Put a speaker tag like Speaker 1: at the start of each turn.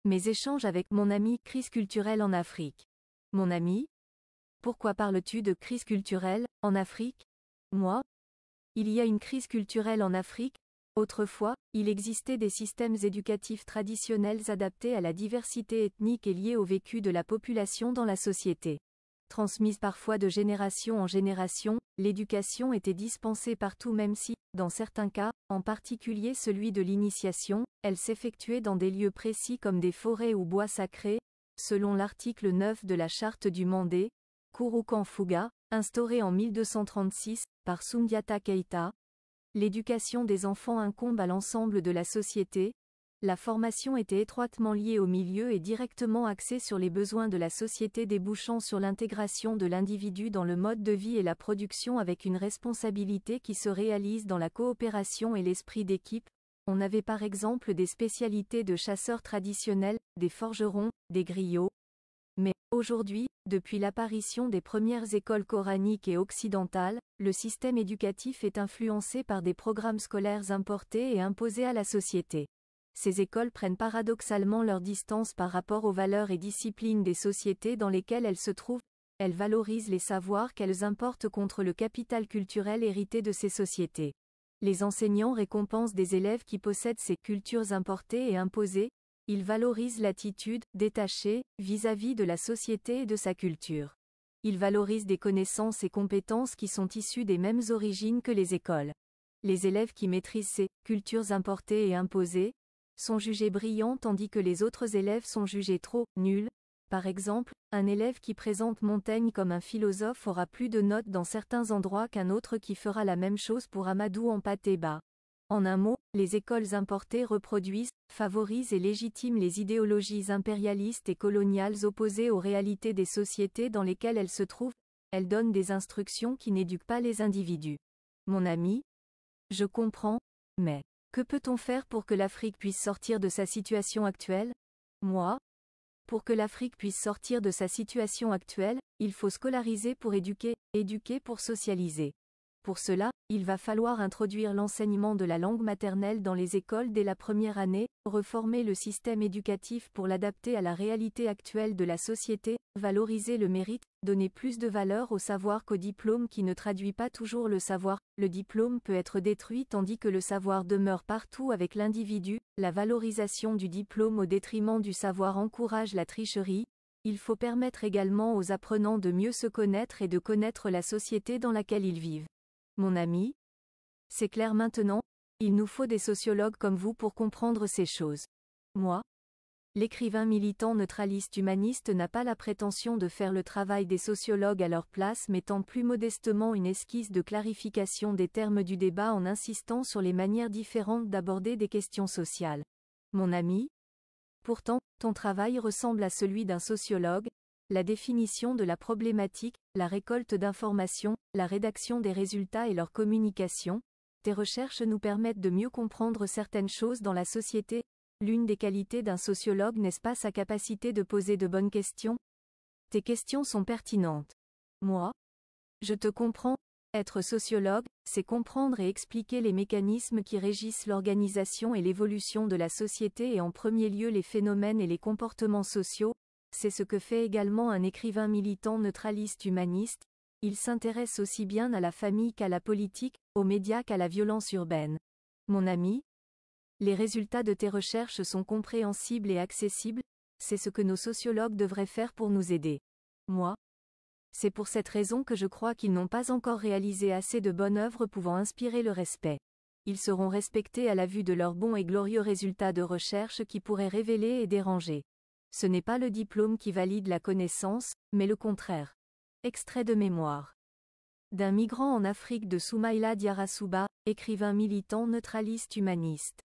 Speaker 1: Mes échanges avec mon ami, crise culturelle en Afrique. Mon ami? Pourquoi parles-tu de crise culturelle, en Afrique? Moi? Il y a une crise culturelle en Afrique. Autrefois, il existait des systèmes éducatifs traditionnels adaptés à la diversité ethnique et liés au vécu de la population dans la société. Transmise parfois de génération en génération, l'éducation était dispensée partout même si, dans certains cas, en particulier celui de l'initiation, elle s'effectuait dans des lieux précis comme des forêts ou bois sacrés, selon l'article 9 de la Charte du Mandé, Kouroukan-Fouga, instaurée en 1236, par Soundiata Keïta. L'éducation des enfants incombe à l'ensemble de la société. La formation était étroitement liée au milieu et directement axée sur les besoins de la société débouchant sur l'intégration de l'individu dans le mode de vie et la production avec une responsabilité qui se réalise dans la coopération et l'esprit d'équipe. On avait par exemple des spécialités de chasseurs traditionnels, des forgerons, des griots. Mais, aujourd'hui, depuis l'apparition des premières écoles coraniques et occidentales, le système éducatif est influencé par des programmes scolaires importés et imposés à la société. Ces écoles prennent paradoxalement leur distance par rapport aux valeurs et disciplines des sociétés dans lesquelles elles se trouvent. Elles valorisent les savoirs qu'elles importent contre le capital culturel hérité de ces sociétés. Les enseignants récompensent des élèves qui possèdent ces cultures importées et imposées. Ils valorisent l'attitude, détachée, vis-à-vis de la société et de sa culture. Ils valorisent des connaissances et compétences qui sont issues des mêmes origines que les écoles. Les élèves qui maîtrisent ces cultures importées et imposées sont jugés brillants tandis que les autres élèves sont jugés trop nuls. Par exemple, un élève qui présente Montaigne comme un philosophe aura plus de notes dans certains endroits qu'un autre qui fera la même chose pour Amadou en Patéba. En un mot, les écoles importées reproduisent, favorisent et légitiment les idéologies impérialistes et coloniales opposées aux réalités des sociétés dans lesquelles elles se trouvent. Elles donnent des instructions qui n'éduquent pas les individus. Mon ami? Je comprends, mais que peut-on faire pour que l'Afrique puisse sortir de sa situation actuelle? Moi? Pour que l'Afrique puisse sortir de sa situation actuelle, il faut scolariser pour éduquer, éduquer pour socialiser. Pour cela, il va falloir introduire l'enseignement de la langue maternelle dans les écoles dès la première année, reformer le système éducatif pour l'adapter à la réalité actuelle de la société, valoriser le mérite, donner plus de valeur au savoir qu'au diplôme qui ne traduit pas toujours le savoir. Le diplôme peut être détruit tandis que le savoir demeure partout avec l'individu. La valorisation du diplôme au détriment du savoir encourage la tricherie. Il faut permettre également aux apprenants de mieux se connaître et de connaître la société dans laquelle ils vivent. Mon ami? C'est clair maintenant? Il nous faut des sociologues comme vous pour comprendre ces choses. Moi? L'écrivain militant neutraliste humaniste n'a pas la prétention de faire le travail des sociologues à leur place mais tend plus modestement une esquisse de clarification des termes du débat en insistant sur les manières différentes d'aborder des questions sociales. Mon ami? Pourtant, ton travail ressemble à celui d'un sociologue. La définition de la problématique, la récolte d'informations, la rédaction des résultats et leur communication. Tes recherches nous permettent de mieux comprendre certaines choses dans la société. L'une des qualités d'un sociologue n'est-ce pas sa capacité de poser de bonnes questions? Tes questions sont pertinentes. Moi? Je te comprends. Être sociologue, c'est comprendre et expliquer les mécanismes qui régissent l'organisation et l'évolution de la société et en premier lieu les phénomènes et les comportements sociaux. C'est ce que fait également un écrivain militant neutraliste humaniste. Il s'intéresse aussi bien à la famille qu'à la politique, aux médias qu'à la violence urbaine. Mon ami? Les résultats de tes recherches sont compréhensibles et accessibles. C'est ce que nos sociologues devraient faire pour nous aider. Moi? C'est pour cette raison que je crois qu'ils n'ont pas encore réalisé assez de bonnes œuvres pouvant inspirer le respect. Ils seront respectés à la vue de leurs bons et glorieux résultats de recherche qui pourraient révéler et déranger. Ce n'est pas le diplôme qui valide la connaissance, mais le contraire. Extrait de mémoire d'un migrant en Afrique de Soumaïla Diarra Souba, écrivain militant neutraliste humaniste.